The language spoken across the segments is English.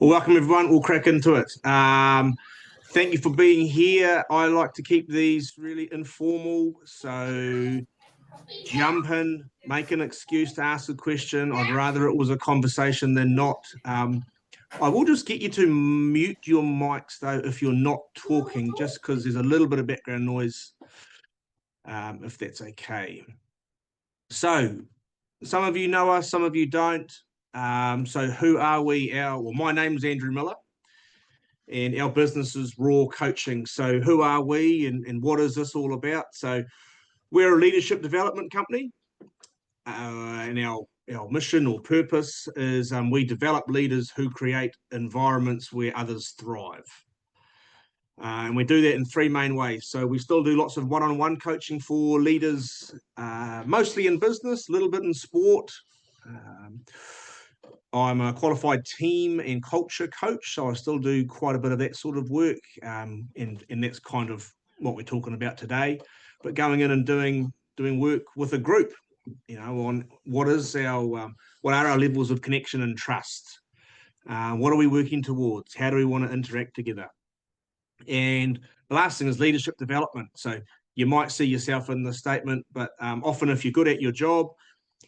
Well, welcome everyone. We'll crack into it. Thank you for being here. I like to keep these really informal, so jump in, make an excuse to ask a question. I'd rather it was a conversation than not. I will just get you to mute your mics though if you're not talking, just because there's a little bit of background noise, if that's okay. So, some of you know us, some of you don't. So who are we? Well, my name is Andrew Miller and our business is Raw Coaching. So who are we and what is this all about? So we're a leadership development company, and our mission or purpose is we develop leaders who create environments where others thrive. And we do that in three main ways. So we still do lots of one-on-one coaching for leaders, mostly in business, a little bit in sport. I'm a qualified team and culture coach, so I still do quite a bit of that sort of work, and that's kind of what we're talking about today. But going in and doing work with a group, on what are our levels of connection and trust? What are we working towards? How do we want to interact together? And the last thing is leadership development. So you might see yourself in the statement, but often if you're good at your job,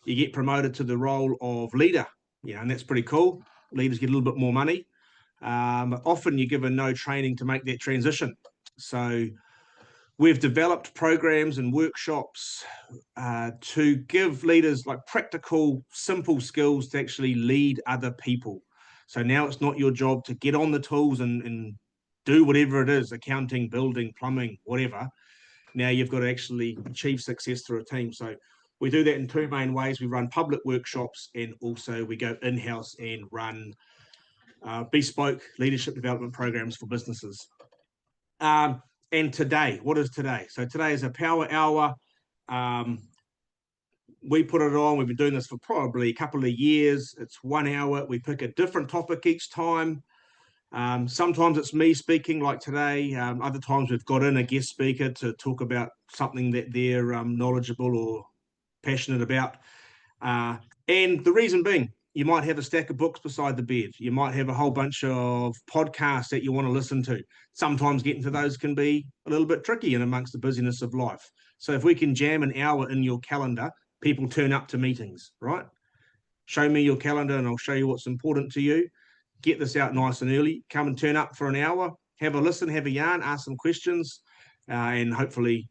you get promoted to the role of leader, and that's pretty cool. Leaders get a little bit more money. But often you're given no training to make that transition. So we've developed programs and workshops to give leaders like practical, simple skills to actually lead other people. So now it's not your job to get on the tools and do whatever it is, accounting, building, plumbing, whatever. Now you've got to actually achieve success through a team. So we do that in two main ways. We run public workshops and also we go in-house and run bespoke leadership development programs for businesses. And today, what is today? So today is a power hour. We put it on. We've been doing this for probably a couple of years. It's 1 hour. We pick a different topic each time. Sometimes it's me speaking like today. Other times we've got in a guest speaker to talk about something that they're knowledgeable or passionate about. And the reason being, you might have a stack of books beside the bed. You might have a whole bunch of podcasts that you want to listen to. Sometimes getting to those can be a little bit tricky in amongst the busyness of life. So if we can jam an hour in your calendar, people turn up to meetings, right? Show me your calendar and I'll show you what's important to you. Get this out nice and early. Come and turn up for an hour. Have a listen, have a yarn, ask some questions, and hopefully,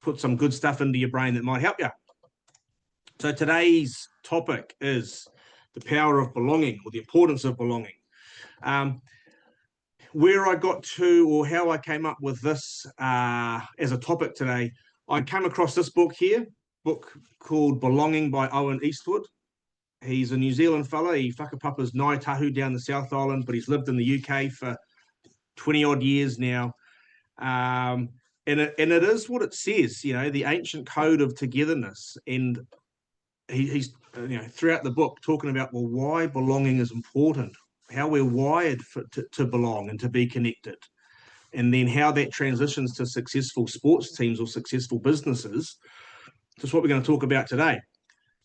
put some good stuff into your brain that might help you. So today's topic is the power of belonging, or the importance of belonging. Where I got to, or how I came up with this as a topic today, I came across this book called Belonging by Owen Eastwood. He's a New Zealand fella. He whakapapa's Ngāi Tahu down the South Island, but he's lived in the UK for 20 odd years now. And it is what it says, the ancient code of togetherness. And he's throughout the book talking about, well, why belonging is important, how we're wired to belong and to be connected, and then how that transitions to successful sports teams or successful businesses. That's what we're going to talk about today.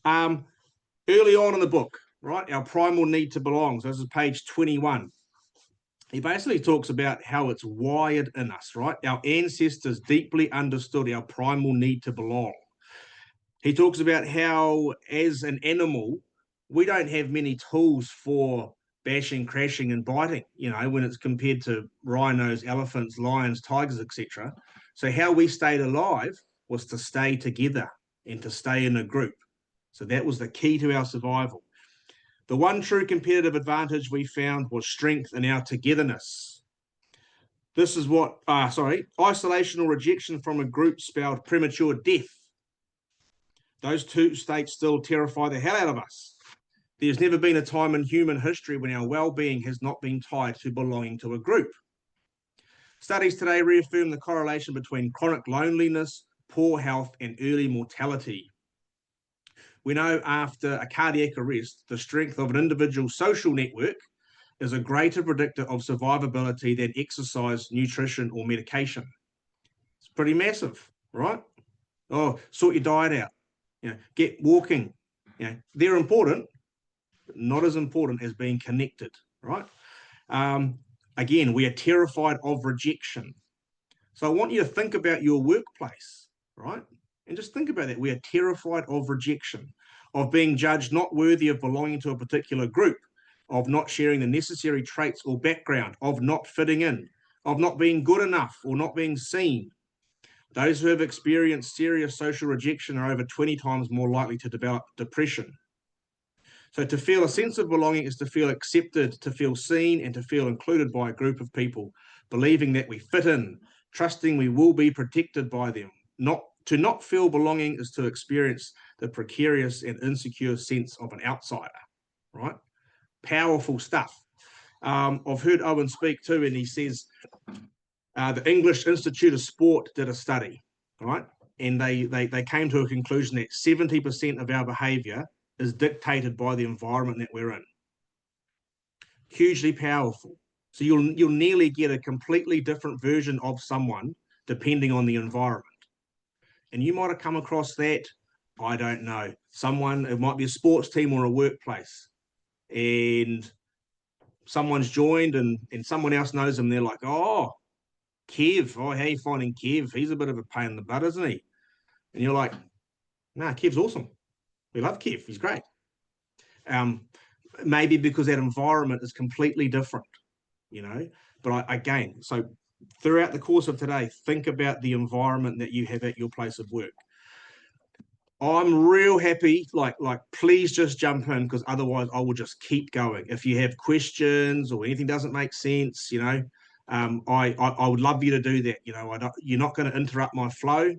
Early on in the book, right, our primal need to belong. So this is page 21. He basically talks about how it's wired in us, right? Our ancestors deeply understood our primal need to belong. He talks about how, as an animal, we don't have many tools for bashing, crashing, and biting, when it's compared to rhinos, elephants, lions, tigers, etc. So how we stayed alive was to stay together and to stay in a group. So that was the key to our survival. The one true competitive advantage we found was strength in our togetherness. This is what, isolation or rejection from a group spelled premature death. Those two states still terrify the hell out of us. There's never been a time in human history when our well-being has not been tied to belonging to a group. Studies today reaffirm the correlation between chronic loneliness, poor health, and early mortality. We know after a cardiac arrest, the strength of an individual's social network is a greater predictor of survivability than exercise, nutrition, or medication. It's pretty massive, right? Oh, sort your diet out. Get walking. They're important, not as important as being connected, right? Again, we are terrified of rejection. So I want you to think about your workplace, right? And just think about that. We are terrified of rejection, of being judged not worthy of belonging to a particular group, of not sharing the necessary traits or background, of not fitting in, of not being good enough or not being seen. Those who have experienced serious social rejection are over 20 times more likely to develop depression. So to feel a sense of belonging is to feel accepted, to feel seen, and to feel included by a group of people, believing that we fit in, trusting we will be protected by them. To not feel belonging is to experience the precarious and insecure sense of an outsider, right? Powerful stuff. I've heard Owen speak too, and he says the English Institute of Sport did a study, right? And they came to a conclusion that 70% of our behavior is dictated by the environment that we're in. Hugely powerful. So you'll nearly get a completely different version of someone depending on the environment. And you might have come across that, I don't know, someone, it might be a sports team or a workplace, and someone's joined and someone else knows them. They're like, oh, Kev, oh, how you finding Kev? He's a bit of a pain in the butt, isn't he? And you're like, nah, Kev's awesome. We love Kev. He's great. Maybe because that environment is completely different, you know. But again, so throughout the course of today, think about the environment that you have at your place of work. I'm real happy, like please just jump in, because otherwise I will just keep going. If you have questions or anything doesn't make sense, you know, I would love you to do that. You know, you're not going to interrupt my flow.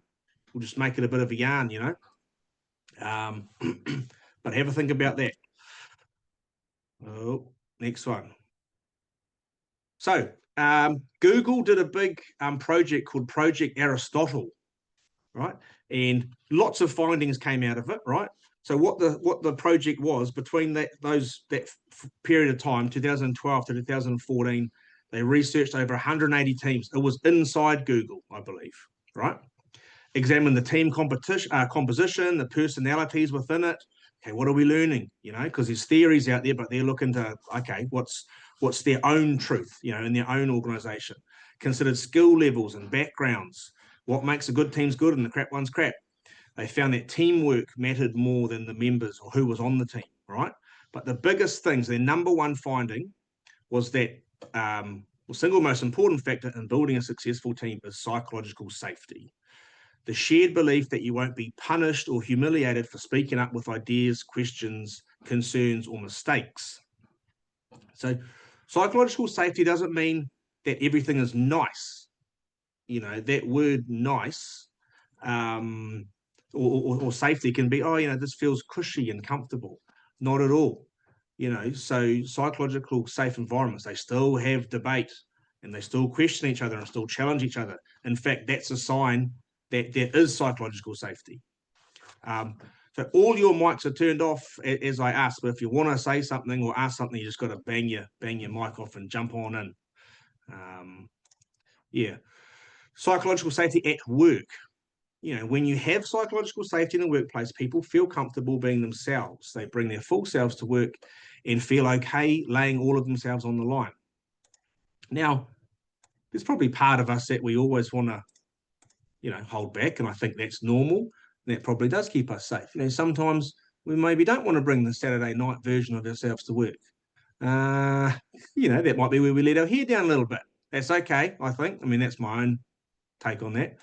We'll just make it a bit of a yarn, you know. But have a think about that. Oh, next one. So Google did a big project called Project Aristotle, right? And lots of findings came out of it, right? So what the project was, between that period of time, 2012 to 2014, they researched over 180 teams. It was inside Google, I believe, right? Examined the team composition, the personalities within it. Okay, what are we learning? You know, because there's theories out there, but they're looking to, okay, what's their own truth, you know, in their own organization. Considered skill levels and backgrounds, what makes a good team's good and the crap one's crap. They found that teamwork mattered more than the members or who was on the team, right? But the biggest things, their number one finding was that the single most important factor in building a successful team is psychological safety. The shared belief that you won't be punished or humiliated for speaking up with ideas, questions, concerns, or mistakes. So psychological safety doesn't mean that everything is nice. You know, that word nice or safety can be, oh, you know, this feels cushy and comfortable. Not at all. You know, so psychological safe environments, they still have debate and they still question each other and still challenge each other. In fact, that's a sign that there is psychological safety. So all your mics are turned off as I ask, but if you want to say something or ask something, you just got to bang your mic off and jump on in. Yeah. Psychological safety at work. You know, when you have psychological safety in the workplace, people feel comfortable being themselves. They bring their full selves to work and feel okay laying all of themselves on the line. Now, there's probably part of us that we always want to, you know, hold back, and I think that's normal. And that probably does keep us safe. You know, sometimes we maybe don't want to bring the Saturday night version of ourselves to work. You know, that might be where we let our hair down a little bit. That's okay, I think. I mean, that's my own take on that.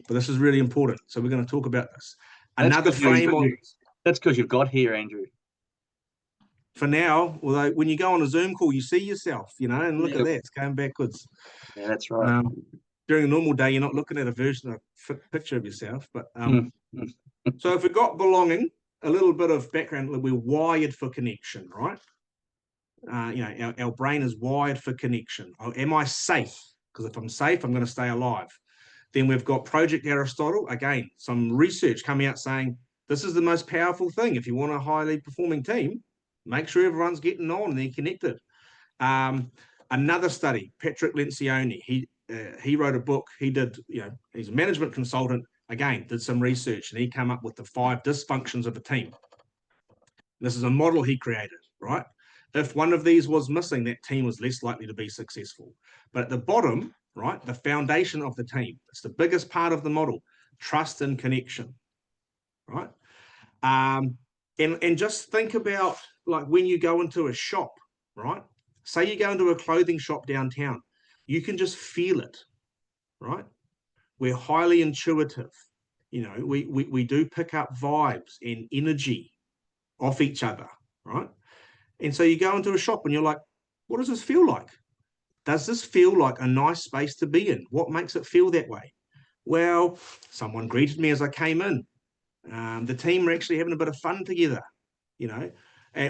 But this is really important. So we're going to talk about this. Another frame on... That's because you've got here, Andrew. For now, although when you go on a Zoom call, you see yourself, you know, and look at that, it's going backwards. Yeah, that's right. During a normal day, you're not looking at a version of a picture of yourself. But so if we've got belonging, a little bit of background, we're wired for connection, right? You know, our brain is wired for connection. Am I safe? Because if I'm safe, I'm going to stay alive. Then we've got Project Aristotle. Again, some research coming out saying this is the most powerful thing. If you want a highly performing team, make sure everyone's getting on and they're connected. Another study, Patrick Lencioni, he wrote a book. He did, you know, he's a management consultant. Again, did some research and he came up with the 5 dysfunctions of a team. This is a model he created, right? If one of these was missing, that team was less likely to be successful. But at the bottom, right, the foundation of the team, it's the biggest part of the model, trust and connection, right? And just think about, like, when you go into a shop, right? Say you go into a clothing shop downtown, you can just feel it, right? We're highly intuitive. You know, we do pick up vibes and energy off each other, right? And so you go into a shop and you're like, what does this feel like? Does this feel like a nice space to be in? What makes it feel that way? Well, someone greeted me as I came in. The team are actually having a bit of fun together, you know.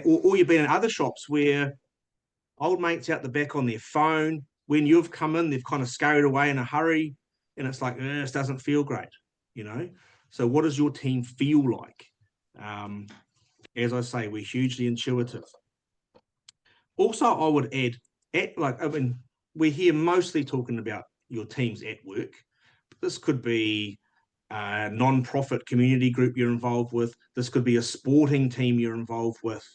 Or you've been in other shops where old mates out the back on their phone. When you've come in, they've kind of scurried away in a hurry, and it's like, this doesn't feel great, you know. So what does your team feel like? As I say, we're hugely intuitive. Also, I would add, I mean, we're here mostly talking about your teams at work. This could be a non-profit community group you're involved with. This could be a sporting team you're involved with.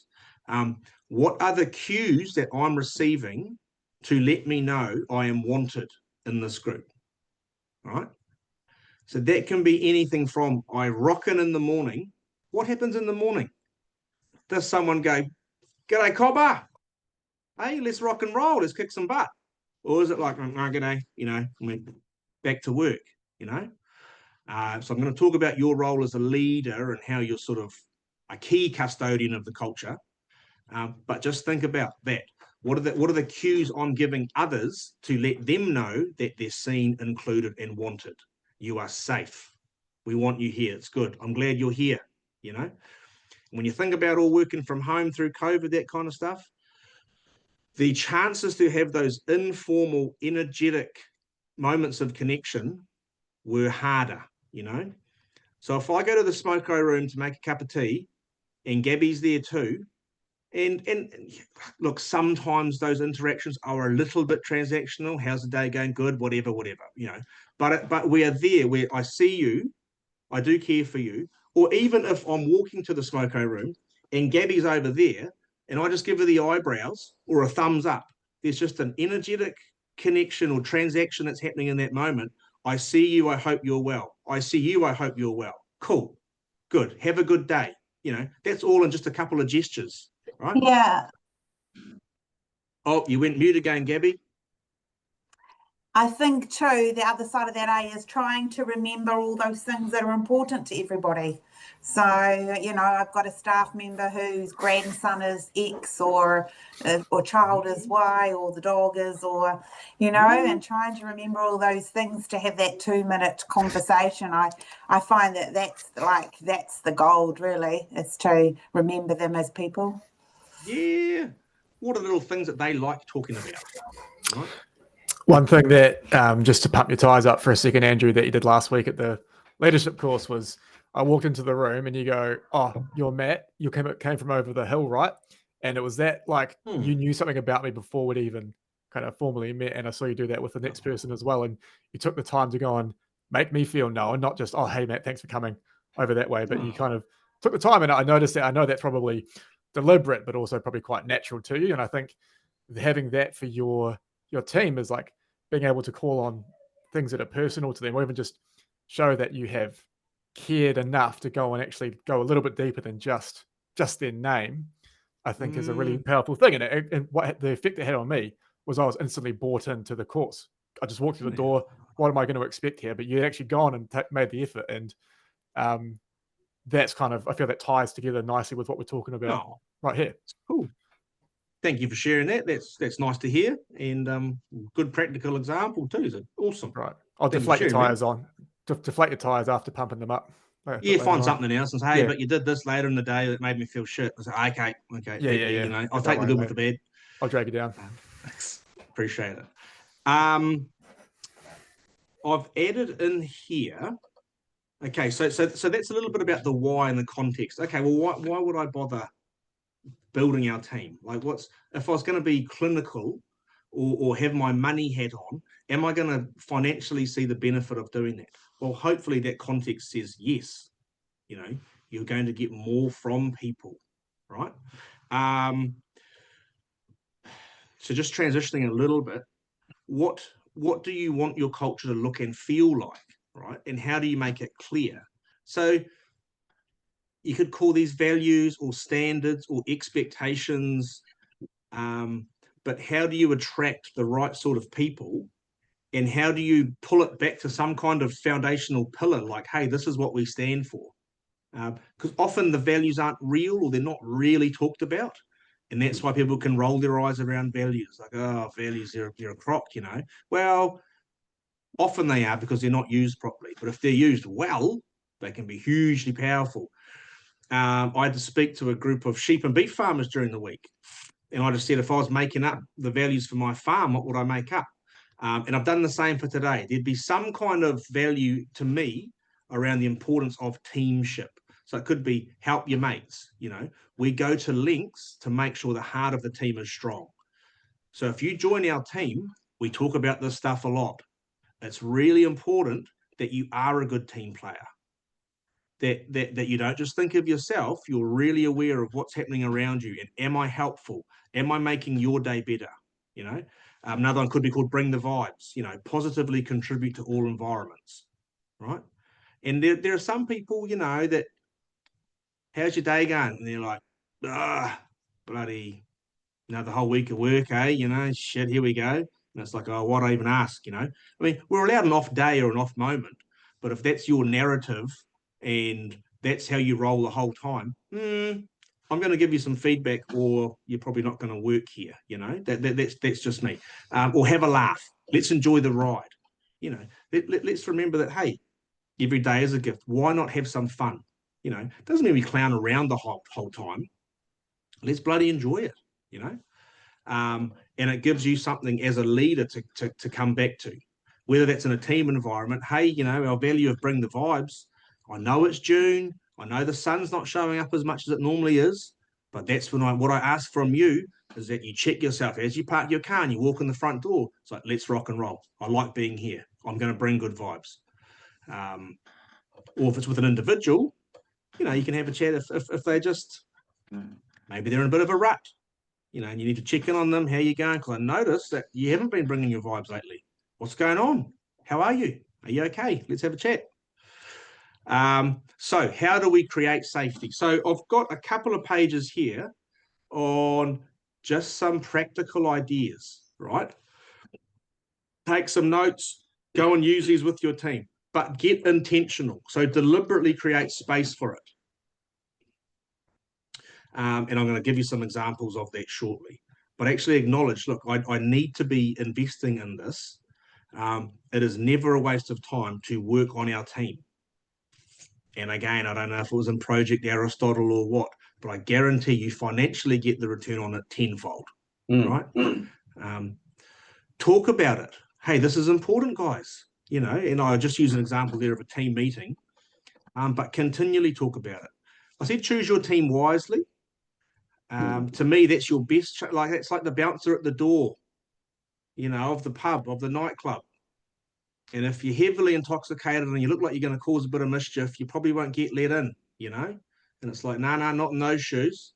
What are the cues that I'm receiving to let me know I am wanted in this group? Right? So that can be anything from I rock in the morning. What happens in the morning? Does someone go, "G'day, Cobber. Hey, let's rock and roll. Let's kick some butt." Or is it like, "Oh, g'day, you know, back to work," you know? So I'm going to talk about your role as a leader and how you're sort of a key custodian of the culture. But just think about that. What are the cues I'm giving others to let them know that they're seen, included, and wanted? You are safe. We want you here. It's good. I'm glad you're here, you know? When you think about all working from home through COVID, that kind of stuff, the chances to have those informal, energetic moments of connection were harder, you know? So if I go to the smoko room to make a cup of tea and Gabby's there too, and look, sometimes those interactions are a little bit transactional. How's the day going? Good, whatever, you know. But we are there where I see you, I do care for you. Or even if I'm walking to the smoko room and Gabby's over there and I just give her the eyebrows or a thumbs up, there's just an energetic connection or transaction that's happening in that moment. I see you, I hope you're well. I see you, I hope you're well. Cool, good, have a good day. You know, that's all in just a couple of gestures, right? Yeah. Oh, you went mute again, Gabby. I think too, the other side of that is trying to remember all those things that are important to everybody. So, you know, I've got a staff member whose grandson is X or child is Y or the dog is, or, you know, and trying to remember all those things to have that 2-minute conversation. I find that's the gold really, is to remember them as people. Yeah. What are little things that they like talking about? Right? One thing that, just to pump your tires up for a second, Andrew, that you did last week at the leadership course was I walked into the room and you go, "Oh, you're Matt. You came from over the hill, right?" And it was that like you knew something about me before we'd even kind of formally met, and I saw you do that with the next person as well. And you took the time to go and make me feel known, not just, "Oh, hey, Matt, thanks for coming over that way," but you kind of took the time. And I noticed that. I know that's probably deliberate, but also probably quite natural to you. And I think having that for your team is like being able to call on things that are personal to them, or even just show that you have cared enough to go and actually go a little bit deeper than just their name, I think is a really powerful thing. And what the effect it had on me was I was instantly bought into the course. I just walked through the door. What am I going to expect here? But you actually gone and made the effort. And that's kind of, I feel that ties together nicely with what we're talking about right here. Cool. Thank you for sharing that. That's nice to hear, and good practical example too. Is it awesome? Right. I'll deflate your tires on. Deflate your tires after pumping them up. Yeah, find something else and say, "Hey, Yeah. but you did this later in the day that made me feel shit." I say, "Okay, Yeah. You know, I'll take the good with the bad." I'll drag you down. Thanks. Appreciate it. I've added in here. Okay, so that's a little bit about the why and the context. Okay, well, why would I bother building our team? Like, if I was going to be clinical or have my money hat on, am I going to financially see the benefit of doing that? Well, hopefully that context says yes. You know, you're going to get more from people, right? So just transitioning a little bit, what do you want your culture to look and feel like, right? And how do you make it clear? So you could call these values or standards or expectations, but how do you attract the right sort of people? And how do you pull it back to some kind of foundational pillar, like, hey, this is what we stand for? Because often the values aren't real, or they're not really talked about. And that's why people can roll their eyes around values, like, oh, values, they're a crock, you know. Well, often they are, because they're not used properly. But if they're used well, they can be hugely powerful. I had to speak to a group of sheep and beef farmers during the week. And I just said, if I was making up the values for my farm, what would I make up? And I've done the same for today. There'd be some kind of value to me around the importance of teamship. So it could be help your mates. You know, we go to lengths to make sure the heart of the team is strong. So if you join our team, we talk about this stuff a lot. It's really important that you are a good team player. That you don't just think of yourself, you're really aware of what's happening around you. And am I helpful? Am I making your day better? You know, another one could be called bring the vibes, you know, positively contribute to all environments, right? And there are some people, you know, that, how's your day going? And they're like, bloody, another whole week of work, eh? You know, shit, here we go. And it's like, oh, why'd I even ask, you know? I mean, we're allowed an off day or an off moment, but if that's your narrative and that's how you roll the whole time, I'm going to give you some feedback, or you're probably not going to work here, you know? That's just me. Or have a laugh. Let's enjoy the ride. You know, let's remember that, hey, every day is a gift. Why not have some fun? You know, it doesn't mean we clown around the whole time. Let's bloody enjoy it, you know? And it gives you something as a leader to come back to, whether that's in a team environment. Hey, you know, our value of bring the vibes. I know it's June. I know the sun's not showing up as much as it normally is, but that's when what I ask from you is that you check yourself as you park your car and you walk in the front door. It's like, let's rock and roll. I like being here. I'm going to bring good vibes. Or if it's with an individual, you know, you can have a chat if they just, maybe they're in a bit of a rut, you know, and you need to check in on them. How you going? Because I noticed that you haven't been bringing your vibes lately. What's going on? How are you? Are you okay? Let's have a chat. So how do we create safety? So I've got a couple of pages here on just some practical ideas, right? Take some notes, go and use these with your team, but get intentional. So deliberately create space for it. And I'm going to give you some examples of that shortly. But actually acknowledge, look, I need to be investing in this. It is never a waste of time to work on our team. And again, I don't know if it was in Project Aristotle or what, but I guarantee you financially get the return on it tenfold, right? Talk about it. Hey, this is important, guys. You know, and I just use an example there of a team meeting, but continually talk about it. I said choose your team wisely. To me, that's your best. Like, it's like the bouncer at the door, you know, of the pub, of the nightclub. And if you're heavily intoxicated and you look like you're going to cause a bit of mischief, you probably won't get let in, you know. And it's like, no, not in those shoes.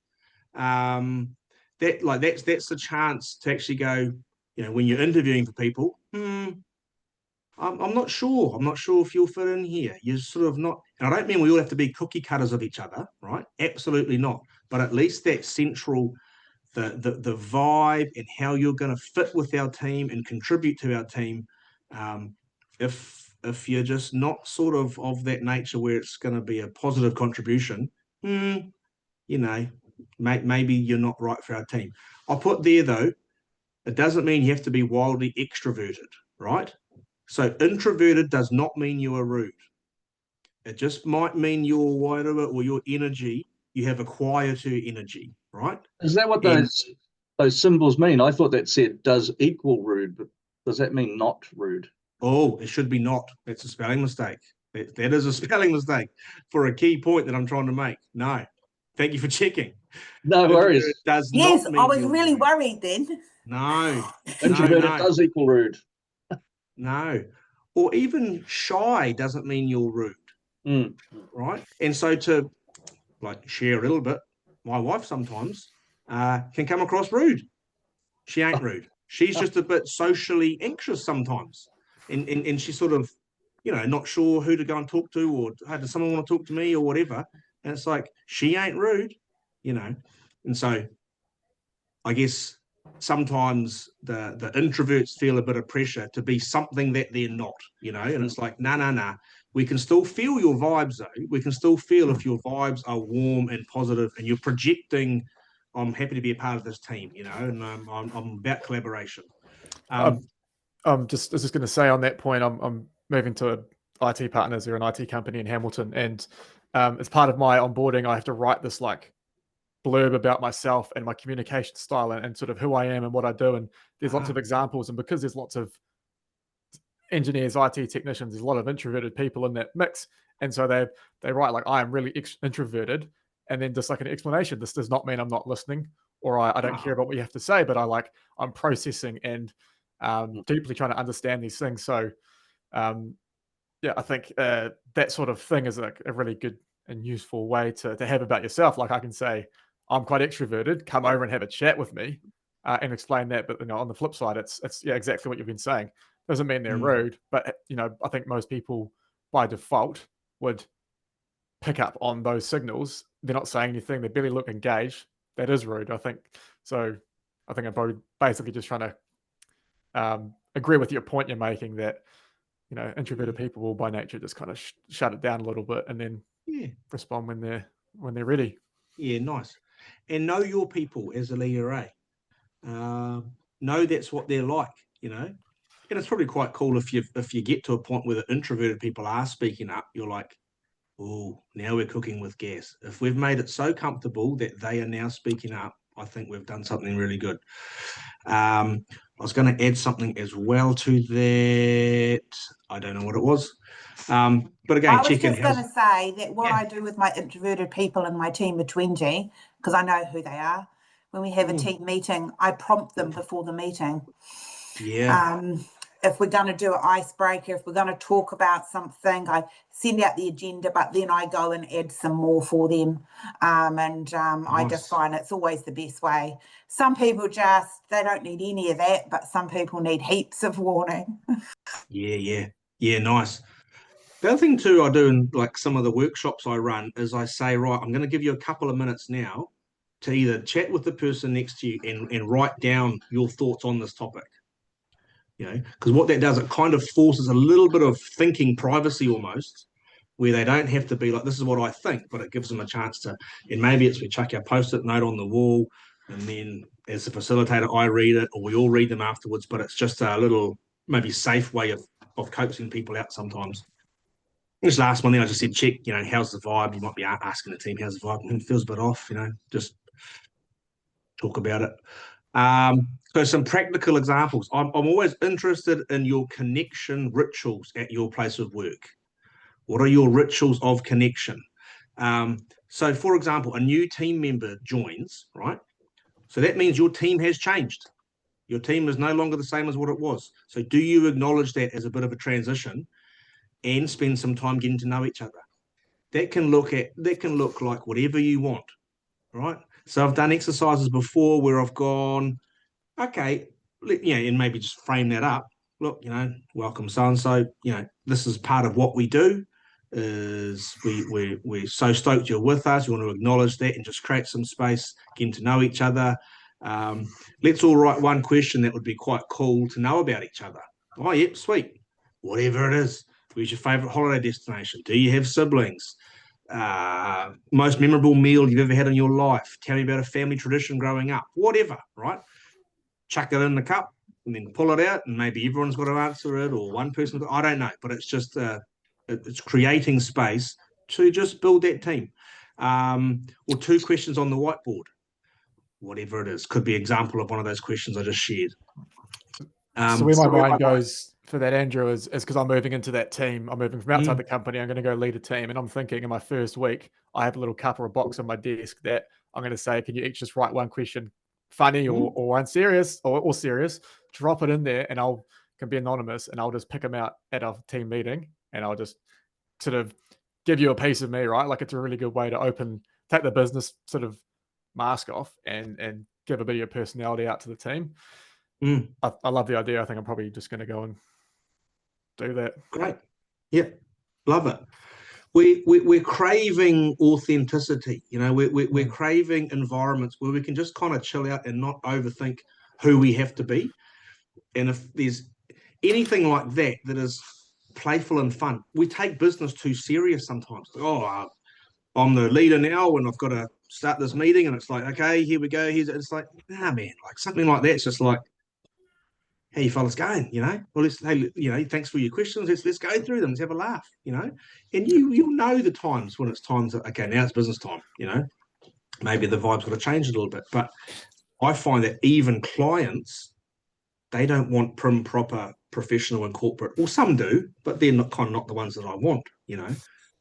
That's the chance to actually go, you know, when you're interviewing for people. I'm not sure. I'm not sure if you'll fit in here. You're sort of not. And I don't mean we all have to be cookie cutters of each other, right? Absolutely not. But at least that central, the vibe and how you're going to fit with our team and contribute to our team. If you're just not sort of that nature where it's going to be a positive contribution, you know, maybe you're not right for our team. I'll put there, though, it doesn't mean you have to be wildly extroverted, right? So introverted does not mean you are rude. It just might mean your whatever, or your energy, you have a quieter energy, right? Is that what those symbols mean? I thought that said does equal rude, but does that mean not rude? Oh, it should be not. That's a spelling mistake. That is a spelling mistake for a key point that I'm trying to make. No. Thank you for checking. No worries. It does Yes, not mean I was you're really rude. worried then. No. Introverted No. does equal rude. No. Or even shy doesn't mean you're rude. Right? And so to like share a little bit, my wife sometimes can come across rude. She ain't rude. She's just a bit socially anxious sometimes. And she's sort of, not sure who to go and talk to, or hey, does someone want to talk to me or whatever. And it's like, she ain't rude, And so I guess sometimes the introverts feel a bit of pressure to be something that they're not, and it's like, nah. We can still feel your vibes though. We can still feel if your vibes are warm and positive and you're projecting, I'm happy to be a part of this team, and I'm about collaboration. I was just going to say on that point, I'm moving to IT Partners. They're an IT company in Hamilton, and as part of my onboarding, I have to write this like blurb about myself and my communication style and sort of who I am and what I do. And there's lots of examples, and because there's lots of engineers, IT technicians, there's a lot of introverted people in that mix, and so they write like, I am really introverted, and then just like an explanation. This does not mean I'm not listening, or I don't care about what you have to say, but I'm processing and deeply trying to understand these things. So yeah, I think that sort of thing is like a really good and useful way to have about yourself. Like I can say, I'm quite extroverted, come over and have a chat with me and explain that. But on the flip side, it's exactly what you've been saying. Doesn't mean they're rude, but I think most people by default would pick up on those signals. They're not saying anything, they barely look engaged. That is rude, I think. So I think I'm basically just trying to agree with your point you're making, that introverted people will by nature just kind of shut it down a little bit and then respond when they're ready. Yeah, nice. And know your people as a leader, eh? Know that's what they're like, And it's probably quite cool if you get to a point where the introverted people are speaking up, you're like, oh, now we're cooking with gas. If we've made it so comfortable that they are now speaking up, I think we've done something really good. I was going to add something as well to that. I don't know what it was. But again, I was just going to say that what I do with my introverted people in my team of 20, because I know who they are, when we have a team meeting, I prompt them before the meeting. Yeah. If we're going to do an icebreaker, if we're going to talk about something, I send out the agenda, but then I go and add some more for them. Nice. I just find it's always the best way. Some people they don't need any of that, but some people need heaps of warning. Yeah, nice. The other thing too I do in like some of the workshops I run is I say, right, I'm going to give you a couple of minutes now to either chat with the person next to you and write down your thoughts on this topic. Because what that does, it kind of forces a little bit of thinking privacy almost, where they don't have to be like, this is what I think, but it gives them a chance to, and maybe it's we chuck our post-it note on the wall, and then as a facilitator, I read it, or we all read them afterwards, but it's just a little maybe safe way of coaxing people out sometimes. This last one there, I just said, check, how's the vibe? You might be asking the team, how's the vibe? It feels a bit off, just talk about it. So some practical examples. I'm always interested in your connection rituals at your place of work. What are your rituals of connection? So for example, a new team member joins, right? So that means your team has changed. Your team is no longer the same as what it was. So do you acknowledge that as a bit of a transition and spend some time getting to know each other? That can look like whatever you want, right? So I've done exercises before where I've gone, okay, and maybe just frame that up. Look, welcome so-and-so, this is part of what we do, is we're so stoked you're with us. You want to acknowledge that and just create some space, getting to know each other. Let's all write one question that would be quite cool to know about each other. Oh, yep, sweet. Whatever it is. Where's your favorite holiday destination? Do you have siblings? Most memorable meal you've ever had in your life? Tell me about a family tradition growing up. Whatever, right? Chuck it in the cup and then pull it out, and maybe everyone's got to answer it, or one person. I don't know, but it's just it's creating space to just build that team. Or two questions on the whiteboard, whatever it is. Could be an example of one of those questions I just shared. So where my mind goes for that, Andrew, is because I'm moving into that team. I'm moving from outside the company. I'm going to go lead a team. And I'm thinking in my first week, I have a little cup or a box on my desk that I'm going to say, can you each just write one question, funny or one serious or serious, drop it in there, and can be anonymous, and I'll just pick them out at our team meeting, and I'll just sort of give you a piece of me, right? Like it's a really good way to take the business sort of mask off and give a bit of your personality out to the team. Mm. I love the idea. I think I'm probably just going to go and do that. Great. Yeah, love it. We're craving authenticity. You know, we're craving environments where we can just kind of chill out and not overthink who we have to be. And if there's anything like that that is playful and fun, we take business too serious sometimes. Oh, I'm the leader now and I've got to start this meeting, and it's like, okay, here we go. It's like, nah, man, like something like that's just like, how you fellas going, you know? Well, hey, you know, thanks for your questions. Let's go through them. Let's have a laugh, you know? And you'll know the times when it's time to, okay, now it's business time, you know? Maybe the vibe's got to change a little bit. But I find that even clients, they don't want prim, proper, professional and corporate. Well, some do, but they're not the ones that I want, you know?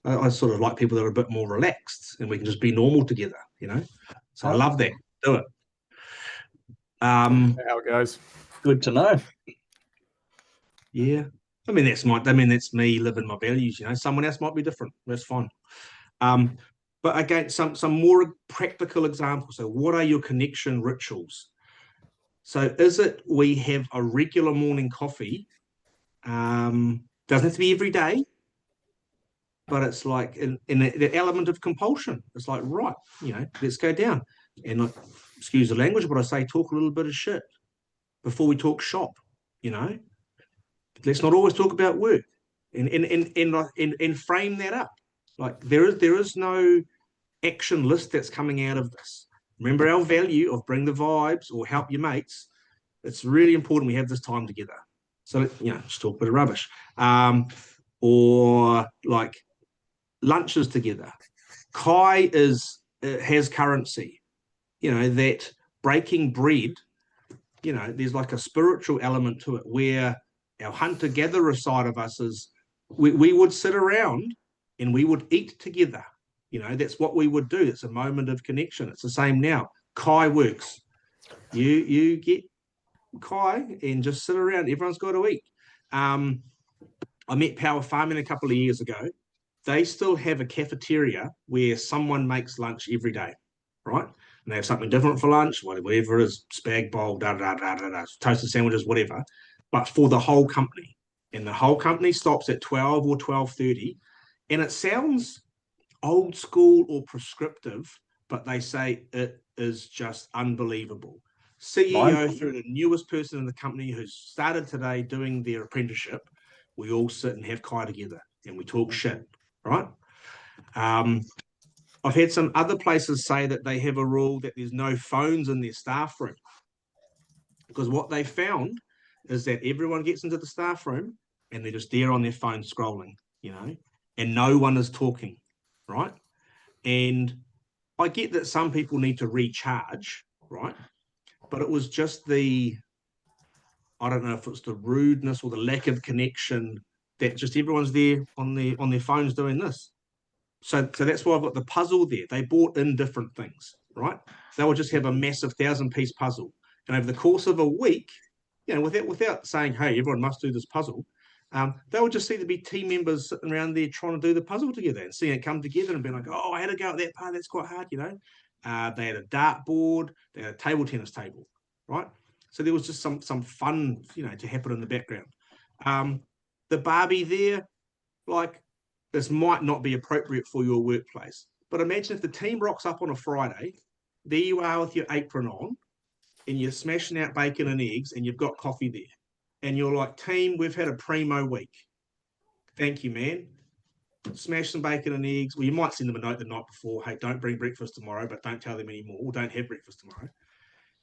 I sort of like people that are a bit more relaxed and we can just be normal together, you know? So I love that. Do it. How it goes. Good to know. Yeah. I mean, that's me living my values, you know. Someone else might be different. That's fine. But again, some more practical examples. So what are your connection rituals? So is it we have a regular morning coffee? Doesn't have to be every day, but it's like in the element of compulsion. It's like, right, you know, let's go down. And excuse the language, but I say talk a little bit of shit before we talk shop, you know. Let's not always talk about work and frame that up. Like there is no action list that's coming out of this. Remember our value of bring the vibes or help your mates. It's really important we have this time together. So, you know, just talk a bit of rubbish. Or like lunches together. Kai has currency. You know, that breaking bread, you know, there's like a spiritual element to it where our hunter-gatherer side of us is we would sit around and we would eat together. You know, that's what we would do. It's a moment of connection. It's the same now. Kai works. You get Kai and just sit around. Everyone's got to eat. I met Power Farming a couple of years ago. They still have a cafeteria where someone makes lunch every day, right? And they have something different for lunch, whatever it is, spag bowl, toasted sandwiches, whatever, but for the whole company. And the whole company stops at 12 or 12:30. And it sounds old school or prescriptive, but they say it is just unbelievable. CEO through the newest person in the company who's started today doing their apprenticeship, we all sit and have Kai together and we talk shit, right? I've had some other places say that they have a rule that there's no phones in their staff room, because what they found is that everyone gets into the staff room and they're just there on their phone scrolling, you know, and no one is talking, right? And I get that some people need to recharge, right? But it was just I don't know if it's the rudeness or the lack of connection that just everyone's there on their phones doing this. So that's why I've got the puzzle there. They bought in different things, right? They will just have a massive 1,000-piece puzzle. And over the course of a week, you know, without saying, hey, everyone must do this puzzle, they would just see there be team members sitting around there trying to do the puzzle together and seeing it come together and being like, oh, I had to go at that part. That's quite hard, you know. They had a dartboard. They had a table tennis table, right? So there was just some fun, you know, to happen in the background. The Barbie there, like, this might not be appropriate for your workplace. But imagine if the team rocks up on a Friday, there you are with your apron on, and you're smashing out bacon and eggs, and you've got coffee there. And you're like, team, we've had a primo week. Thank you, man. Smash some bacon and eggs. Well, you might send them a note the night before. Hey, don't bring breakfast tomorrow, but don't tell them anymore. Or don't have breakfast tomorrow.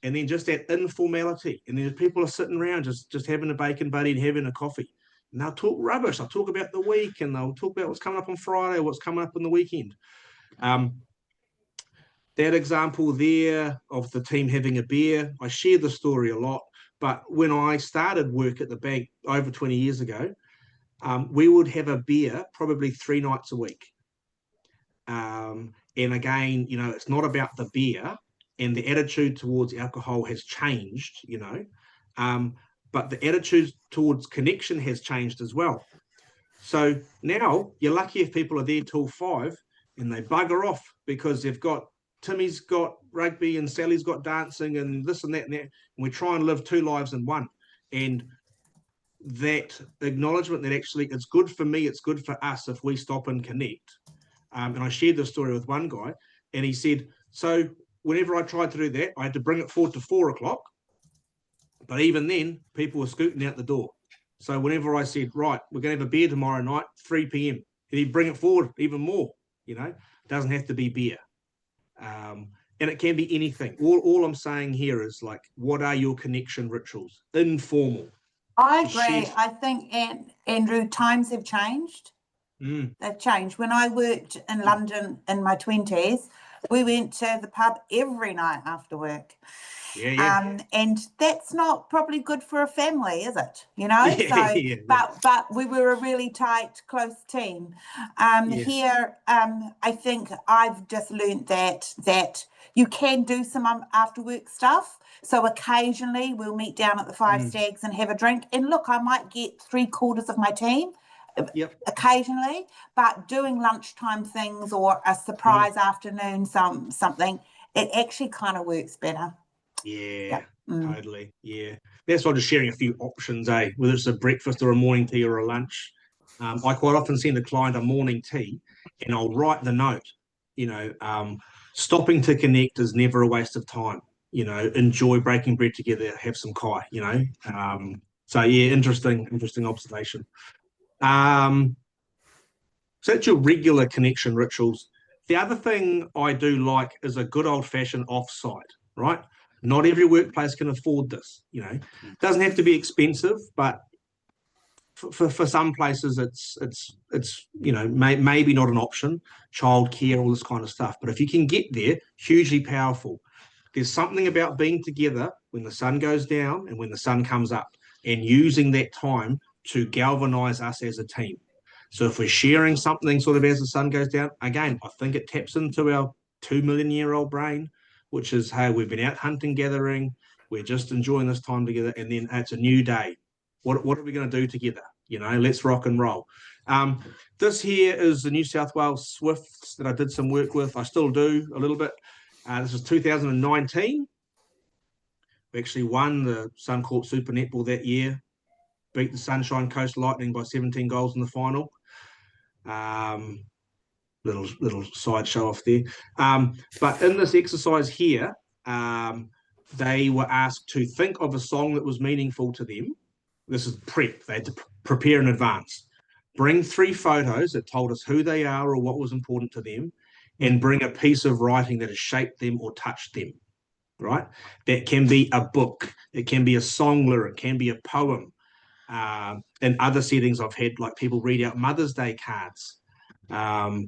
And then just that informality. And then people are sitting around just having a bacon buddy and having a coffee. And they'll talk rubbish. They'll talk about the week and they'll talk about what's coming up on Friday or what's coming up on the weekend. That example there of the team having a beer, I share the story a lot. But when I started work at the bank over 20 years ago, we would have a beer probably 3 nights a week. And again, you know, it's not about the beer, and the attitude towards alcohol has changed, you know. But the attitude towards connection has changed as well. So now you're lucky if people are there till 5 and they bugger off because they've got Timmy's got rugby and Sally's got dancing and this and that and that. And we try and live two lives in one. And that acknowledgement that actually it's good for me, it's good for us if we stop and connect. And I shared this story with one guy, and he said, so whenever I tried to do that, I had to bring it forward to 4 o'clock. But even then, people were scooting out the door. So whenever I said, right, we're going to have a beer tomorrow night, 3 p.m., and he'd bring it forward even more, doesn't have to be beer. And it can be anything. All I'm saying here is like, what are your connection rituals? Informal. I agree. I think, Andrew, times have changed. They've changed. When I worked in London in my 20s, we went to the pub every night after work. Yeah. And that's not probably good for a family, is it? But we were a really tight, close team. Here, I think I've just learned that you can do some after work stuff. So occasionally we'll meet down at the Five Stags and have a drink. And look, I might get 3/4 of my team. Occasionally, but doing lunchtime things or a surprise afternoon something, it actually kind of works better. Totally. That's why I'm just sharing a few options, whether it's a breakfast or a morning tea or a lunch. I quite often send a client a morning tea and I'll write the note, stopping to connect is never a waste of time. Enjoy breaking bread together, have some kai, so interesting observation. So that's your regular connection rituals. The other thing I do like is a good old-fashioned offsite, right? Not every workplace can afford this. It doesn't have to be expensive, but for some places it's maybe not an option. Childcare, all this kind of stuff. But if you can get there, hugely powerful. There's something about being together when the sun goes down and when the sun comes up, and using that time to galvanize us as a team. So if we're sharing something sort of as the sun goes down, again, I think it taps into our 2 million year old brain, which is, hey, we've been out hunting, gathering, we're just enjoying this time together, and then it's a new day. What are we going to do together? Let's rock and roll. This here is the New South Wales Swifts that I did some work with. I still do a little bit. This is 2019. We actually won the Suncorp Super Netball that year. Beat the Sunshine Coast Lightning by 17 goals in the final. Little side show off there. But in this exercise here, they were asked to think of a song that was meaningful to them. This is prep. They had to prepare in advance. Bring 3 photos that told us who they are or what was important to them, and bring a piece of writing that has shaped them or touched them, right? That can be a book. It can be a song lyric. It can be a poem. In other settings, I've had like people read out Mother's Day cards. So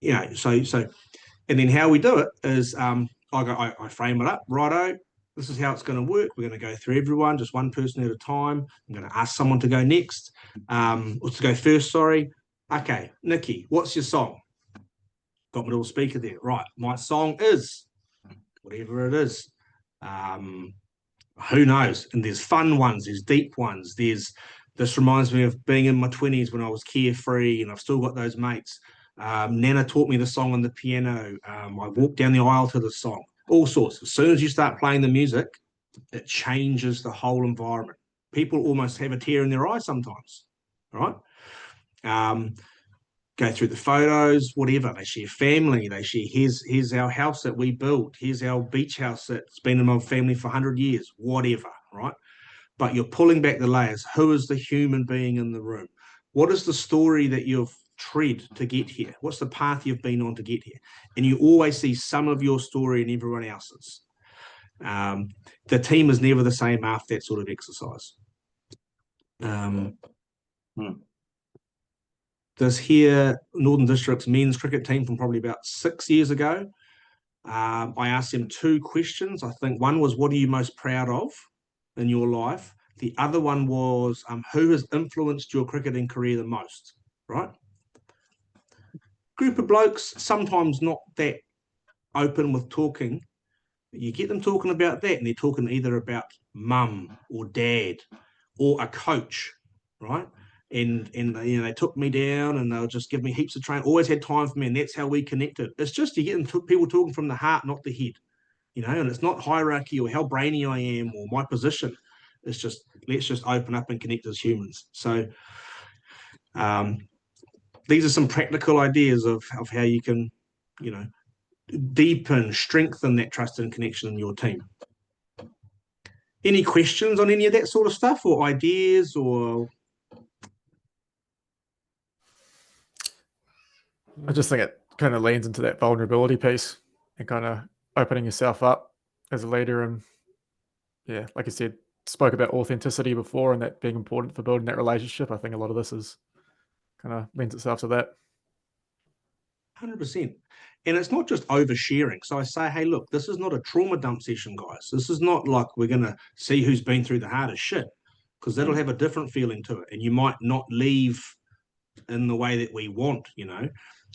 and then how we do it is I frame it up, righto, this is how it's going to work. We're going to go through everyone, just one person at a time. I'm going to ask someone to go next, or to go first, sorry. Okay, Nikki, what's your song? Got my little speaker there. Right, my song is whatever it is. Who knows? And there's fun ones, there's deep ones. This reminds me of being in my 20s when I was carefree, and I've still got those mates. Nana taught me the song on the piano. I walked down the aisle to the song. All sorts. As soon as you start playing the music, it changes the whole environment. People almost have a tear in their eye sometimes, right? Go through the photos, whatever. They share family. They share, here's our house that we built. Here's our beach house that's been in my family for 100 years, whatever, right? But you're pulling back the layers. Who is the human being in the room? What is the story that you've tread to get here? What's the path you've been on to get here? And you always see some of your story in everyone else's. The team is never the same after that sort of exercise. This here, Northern District's men's cricket team from probably about 6 years ago. I asked them 2 questions. I think one was, what are you most proud of in your life? The other one was, who has influenced your cricketing career the most, right? Group of blokes, sometimes not that open with talking. You get them talking about that, and they're talking either about mum or dad or a coach, right? and you know, they took me down and they'll just give me heaps of training. Always had time for me, and that's how we connected. It's just you're getting people talking from the heart, not the head, you know. And it's not hierarchy or how brainy I am or my position. It's just let's just open up and connect as humans. So these are some practical ideas of how you can, you know, deepen, strengthen that trust and connection in your team. Any questions on any of that sort of stuff, or ideas, or? I just think it kind of leans into that vulnerability piece and kind of opening yourself up as a leader. And yeah, like I said, spoke about authenticity before and that being important for building that relationship. I think a lot of this is kind of lends itself to that. 100%. And it's not just oversharing. So I say, hey, look, this is not a trauma dump session, guys. This is not like we're going to see who's been through the hardest shit, because that'll have a different feeling to it. And you might not leave in the way that we want, you know.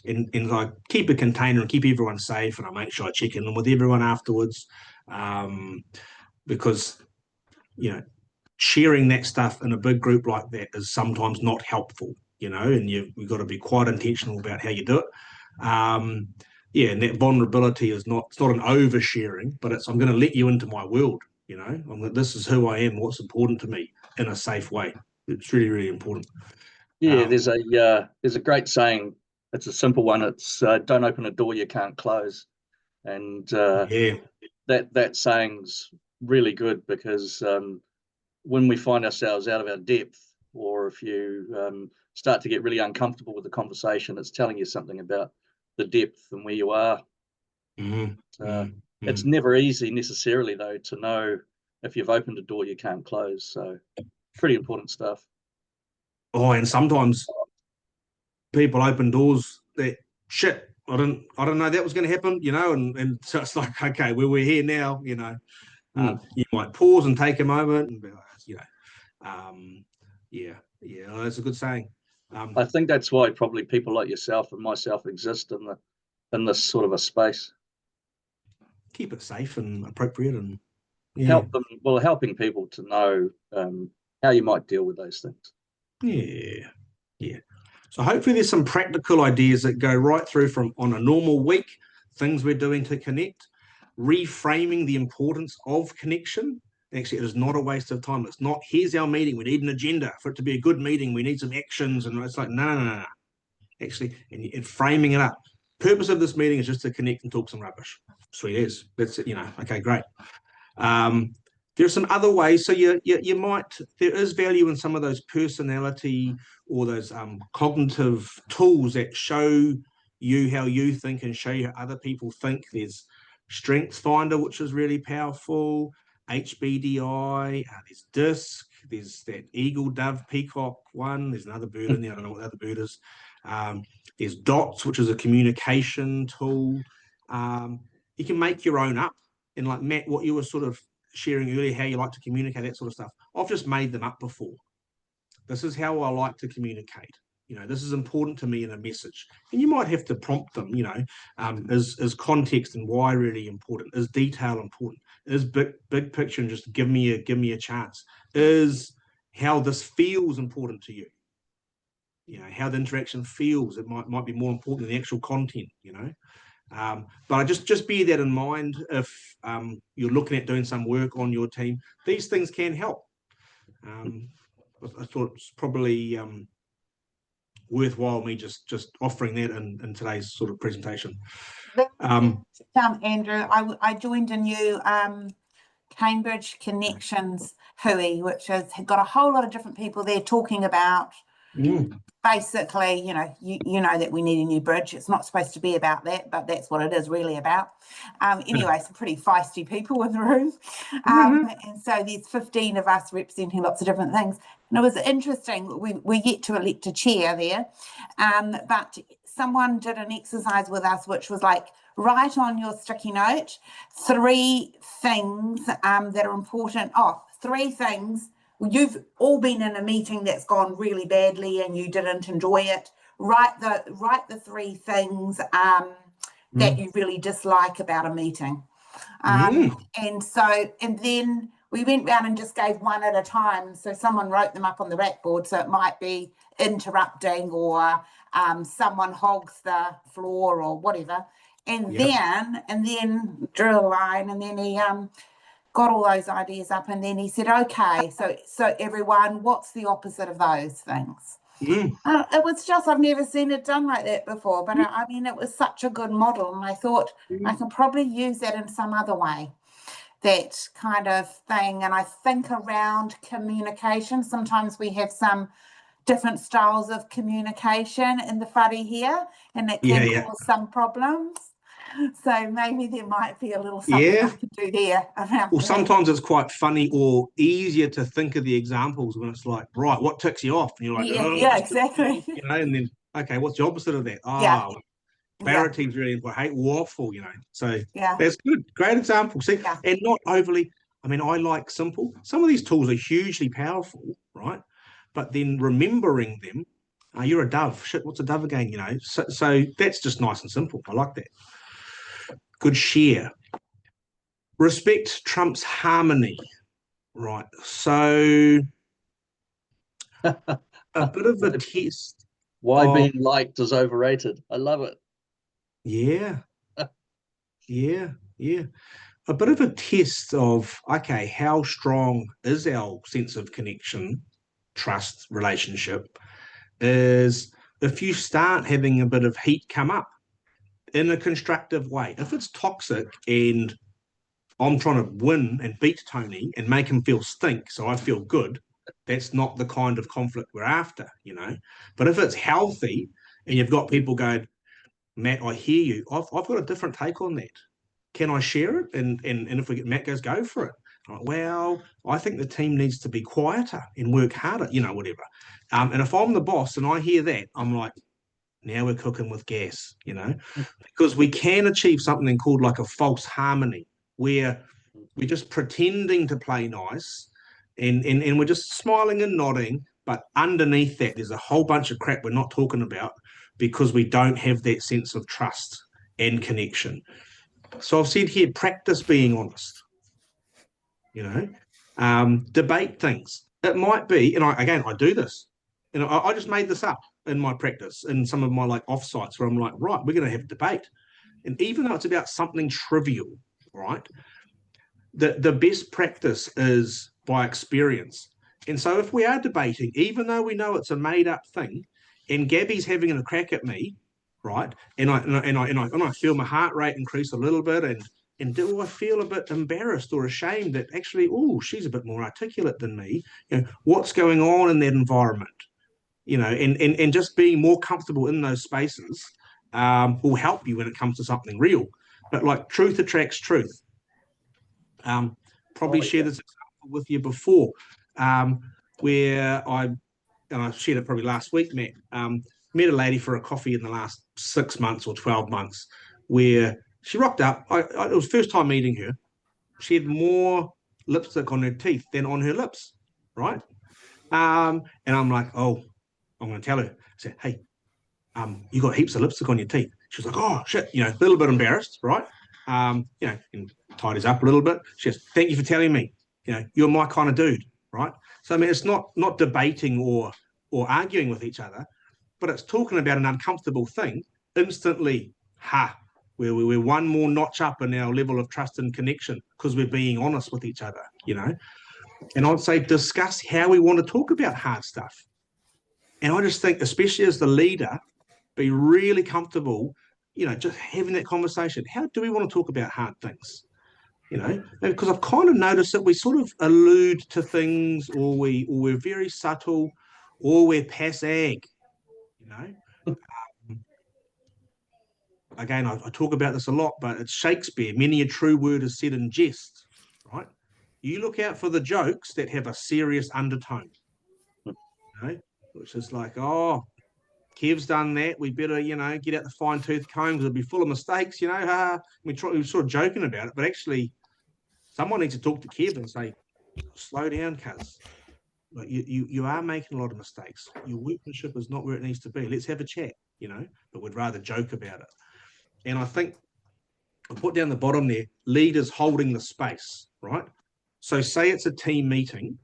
And I keep a container and keep everyone safe, and I make sure I check in with everyone afterwards, because, you know, sharing that stuff in a big group like that is sometimes not helpful, you know, and you've got to be quite intentional about how you do it. Yeah, and that vulnerability is not, it's not an oversharing, but it's, I'm going to let you into my world, you know, this is who I am, what's important to me, in a safe way. It's really, really important. Yeah, there's a great saying. It's a simple one. It's don't open a door you can't close, and Yeah, that saying's really good, because when we find ourselves out of our depth, or if you start to get really uncomfortable with the conversation, it's telling you something about the depth and where you are. It's never easy necessarily, though, to know if you've opened a door you can't close. So pretty important stuff. Oh, and sometimes people open doors that shit, I didn't know that was going to happen, you know, and so it's like, okay, well, we're here now, you know. You might pause and take a moment and be like, you know, yeah, that's a good saying. I think that's why probably people like yourself and myself exist in this sort of a space. Keep it safe and appropriate, and helping people to know how you might deal with those things. Yeah. So hopefully there's some practical ideas that go right through from on a normal week, things we're doing to connect, reframing the importance of connection. Actually, it is not a waste of time. It's not, here's our meeting, we need an agenda. For it to be a good meeting, we need some actions. And it's like, no. Actually, and framing it up. Purpose of this meeting is just to connect and talk some rubbish. Sweet as. That's it, you know, okay, great. There's some other ways. So you might, there is value in some of those personality or those cognitive tools that show you how you think and show you how other people think. There's Strengths Finder, which is really powerful. HBDI, there's DISC, there's that eagle, dove, peacock one. There's another bird in there. I don't know what the other bird is. There's DOTS, which is a communication tool. You can make your own up. And like Matt, what you were sort of sharing earlier, how you like to communicate, that sort of stuff. I've just made them up before. This is how I like to communicate. You know, this is important to me in a message. And you might have to prompt them, you know, is context and why really important? Is detail important? Is big picture and just give me a chance? Is how this feels important to you? You know, how the interaction feels, it might be more important than the actual content, you know. But I just bear that in mind if you're looking at doing some work on your team. These things can help. I thought it's probably worthwhile me just offering that in today's sort of presentation. Andrew, I joined a new Cambridge Connections hui, which has got a whole lot of different people there talking about basically, you know that we need a new bridge. It's not supposed to be about that, but that's what it is really about. Anyway, some pretty feisty people in the room. And so there's 15 of us representing lots of different things. And it was interesting. We get to elect a chair there, but someone did an exercise with us, which was like, write on your sticky note 3 things that are important. 3 things. You've all been in a meeting that's gone really badly and you didn't enjoy it. Write the 3 things that you really dislike about a meeting. And then we went round and just gave one at a time. So someone wrote them up on the blackboard. So it might be interrupting, or someone hogs the floor or whatever. And then drew a line, and then he got all those ideas up, and then he said, okay, so everyone, what's the opposite of those things? It was just, I've never seen it done like that before, but I mean, it was such a good model, and I thought I can probably use that in some other way, that kind of thing. And I think around communication, sometimes we have some different styles of communication in the whare here, and that can cause some problems. So maybe there might be a little something I could do there around. Well, sometimes it's quite funny or easier to think of the examples when it's like, right, what ticks you off? And you're like, yeah, exactly. You know, and then, okay, what's the opposite of that? Clarity is really important. I hate waffle, you know. So that's good. Great example. See, and not overly, I mean, I like simple. Some of these tools are hugely powerful, right? But then remembering them, you're a dove. Shit, what's a dove again? You know, so that's just nice and simple. I like that. Good share. Respect trumps harmony, right? So a bit of a test. Why being liked is overrated. I love it. Yeah. A bit of a test of, okay, how strong is our sense of connection, trust, relationship, is if you start having a bit of heat come up in a constructive way. If it's toxic and I'm trying to win and beat Tony and make him feel stink so I feel good, that's not the kind of conflict we're after, you know. But if it's healthy and you've got people going, Matt, I hear you. I've got a different take on that. Can I share it? And if we get Matt goes, go for it. I'm like, well, I think the team needs to be quieter and work harder, you know, whatever. And if I'm the boss and I hear that, I'm like, now we're cooking with gas, you know, because we can achieve something called like a false harmony, where we're just pretending to play nice and we're just smiling and nodding, but underneath that there's a whole bunch of crap we're not talking about because we don't have that sense of trust and connection. So I've said here, practice being honest, you know, debate things. It might be, and I do this, and I just made this up in my practice, in some of my like offsites where I'm like, right, we're going to have debate. And even though it's about something trivial, right, the best practice is by experience. And so if we are debating, even though we know it's a made up thing, and Gabby's having a crack at me, right, and I feel my heart rate increase a little bit, and do I feel a bit embarrassed or ashamed that actually, oh, she's a bit more articulate than me? You know, what's going on in that environment? You know, and just being more comfortable in those spaces will help you when it comes to something real. But like truth attracts truth. Probably shared this example with you before, where I shared it probably last week, Matt, met a lady for a coffee in the last 6 months or 12 months, where she rocked up. It was first time meeting her. She had more lipstick on her teeth than on her lips, right? And I'm like, oh, I'm going to tell her. I said, hey, you got heaps of lipstick on your teeth. She was like, oh, shit, you know, a little bit embarrassed, right? You know, and tidies up a little bit. She says, thank you for telling me. You know, you're my kind of dude, right? So, I mean, it's not debating or arguing with each other, but it's talking about an uncomfortable thing. Instantly, we're one more notch up in our level of trust and connection because we're being honest with each other, you know? And I'd say discuss how we want to talk about hard stuff. And I just think, especially as the leader, be really comfortable, you know, just having that conversation. How do we want to talk about hard things? You know, because I've kind of noticed that we sort of allude to things, or we're very subtle, or we're passive, you know. Again, I talk about this a lot, but it's Shakespeare. Many a true word is said in jest, right? You look out for the jokes that have a serious undertone, you know, which is like, oh, Kev's done that. We better, you know, get out the fine-tooth comb because it'll be full of mistakes, you know. We're sort of joking about it, but actually, someone needs to talk to Kev and say, slow down, cuz. Like you are making a lot of mistakes. Your workmanship is not where it needs to be. Let's have a chat, you know, but we'd rather joke about it. And I think I put down the bottom there, leaders holding the space, right? So say it's a team meeting,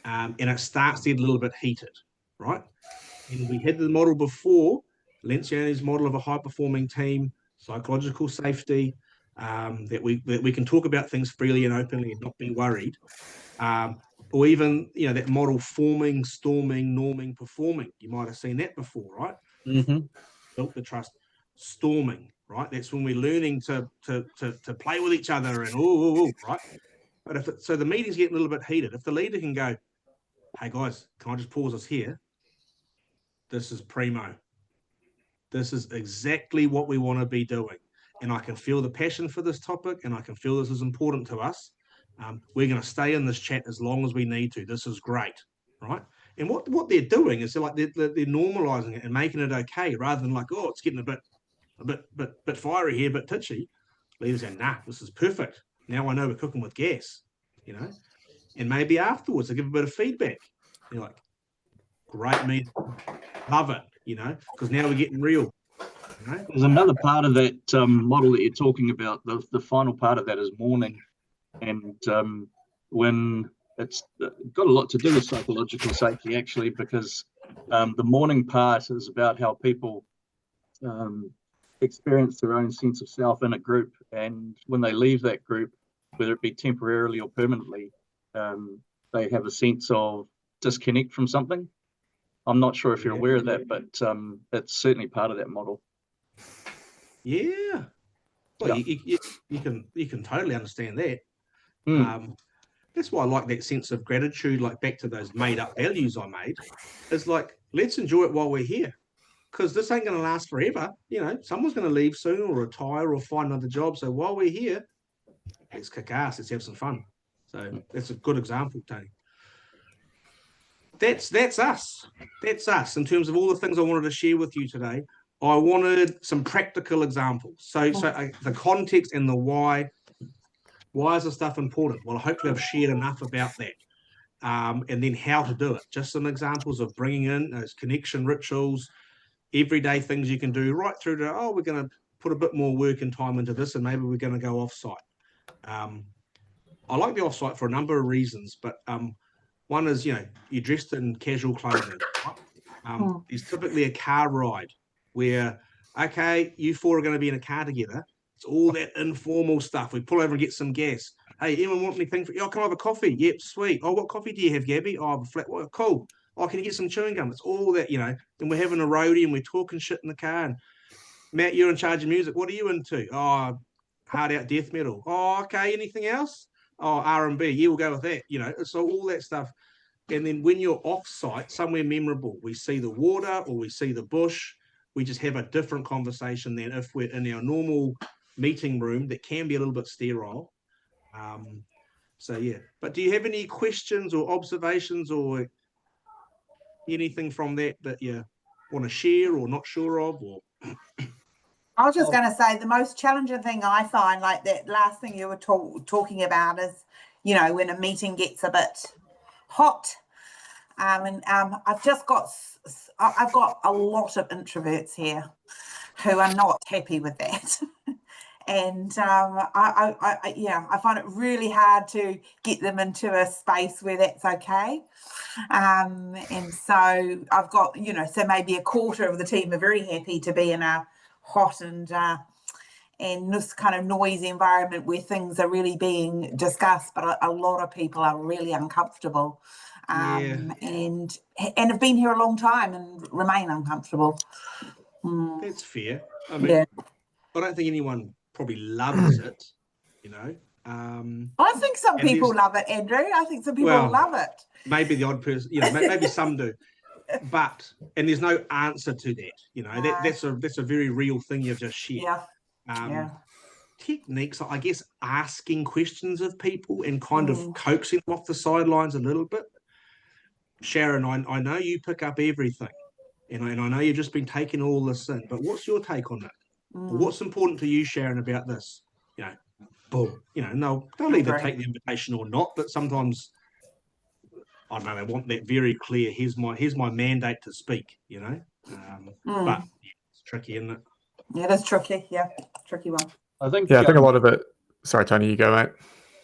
and it starts to get a little bit heated, right? And we had the model before, Lencioni's model of a high-performing team, psychological safety, that we can talk about things freely and openly and not be worried. Or even, that model forming, storming, norming, performing. You might have seen that before, right? Mm-hmm. Built the trust. Storming, right? That's when we're learning to play with each other and right? But so the meeting's getting a little bit heated. If the leader can go, hey guys, can I just pause us here? This is primo. This is exactly what we want to be doing. And I can feel the passion for this topic, and I can feel this is important to us. We're going to stay in this chat as long as we need to. This is great, right? And what they're doing is they're normalizing it and making it okay, rather than like, oh, it's getting a bit fiery here, but titchy. Leaders saying, nah, this is perfect. Now I know we're cooking with gas, And maybe afterwards they give a bit of feedback. You're like, great meeting, love it, because now we're getting real. There's another part of that model that you're talking about. The final part of that is mourning. And when it's got a lot to do with psychological safety, actually, because the mourning part is about how people experience their own sense of self in a group. And when they leave that group, whether it be temporarily or permanently, they have a sense of disconnect from something. I'm not sure if you're aware of that, but it's certainly part of that model. Yeah. Well, yeah. You can totally understand that. Mm. That's why I like that sense of gratitude, like back to those made up values I made. It's like, let's enjoy it while we're here, because this ain't going to last forever. Someone's going to leave soon or retire or find another job. So while we're here, let's kick ass. Let's have some fun. So that's a good example, Tony. That's us. That's us in terms of all the things I wanted to share with you today. I wanted some practical examples. So the context and the why. Why is this stuff important? Well, hopefully I've shared enough about that. And then how to do it. Just some examples of bringing in those connection rituals, everyday things you can do, right through to, we're going to put a bit more work and time into this, and maybe we're going to go off-site. I like the off-site for a number of reasons, but one is, you're dressed in casual clothing. There's typically a car ride where, okay, you four are going to be in a car together. It's all that informal stuff. We pull over and get some gas. Hey, anyone want anything? Can I have a coffee? Yep, sweet. Oh, what coffee do you have, Gabby? Oh, I have a flat white. Cool. Oh, can you get some chewing gum? It's all that, and we're having a roadie and we're talking shit in the car. And Matt, you're in charge of music. What are you into? Oh, hard out death metal. Oh, okay. Anything else? Oh, R&B. Yeah, we'll go with that. So all that stuff. And then when you're off-site, somewhere memorable, we see the water or we see the bush. We just have a different conversation than if we're in our normal meeting room that can be a little bit sterile. So yeah, but do you have any questions or observations or anything from that you want to share or not sure of? Or I was just going to say the most challenging thing I find, like that last thing you were talking about, is when a meeting gets a bit hot. I've got a lot of introverts here who are not happy with that. And I find it really hard to get them into a space where that's okay. And so I've got, so maybe a quarter of the team are very happy to be in a hot and this kind of noisy environment where things are really being discussed, but a lot of people are really uncomfortable and have been here a long time and remain uncomfortable. That's fair. I mean, I don't think anyone probably loves it, I think some people love it, Andrew. I think some people love it. Maybe the odd person, maybe some do. And there's no answer to that, that's a very real thing you've just shared. Techniques, I guess, asking questions of people and kind of coaxing them off the sidelines a little bit. Sharon, I know you pick up everything, and I know you've just been taking all this in, but what's your take on it? What's important to you, Sharon, about this? Boom. No, they'll either take the invitation or not, but sometimes, I don't know, they want that very clear, here's my mandate to speak, but it's tricky, isn't it? Yeah, that's tricky. Yeah, tricky one. I think a lot of it. Sorry, Tony, you go, mate.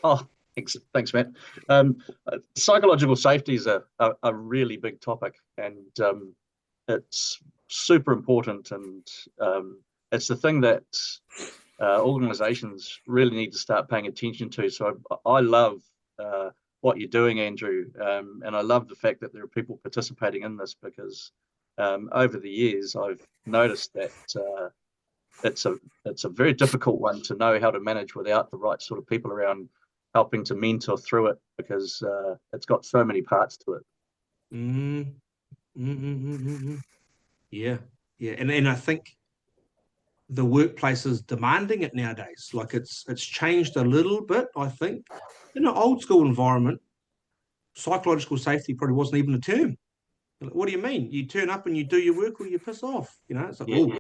Oh, Thanks, Matt. Psychological safety is a really big topic, and it's super important, and it's the thing that organisations really need to start paying attention to. So I love what you're doing, Andrew, and I love the fact that there are people participating in this, because over the years I've noticed that it's a very difficult one to know how to manage without the right sort of people around helping to mentor through it, because it's got so many parts to it. Yeah, and I think the workplace is demanding it nowadays. Like it's changed a little bit. I think in an old school environment, psychological safety probably wasn't even a term. What do you mean? You turn up and you do your work, or you piss off. You know, it's like, Yeah. oh,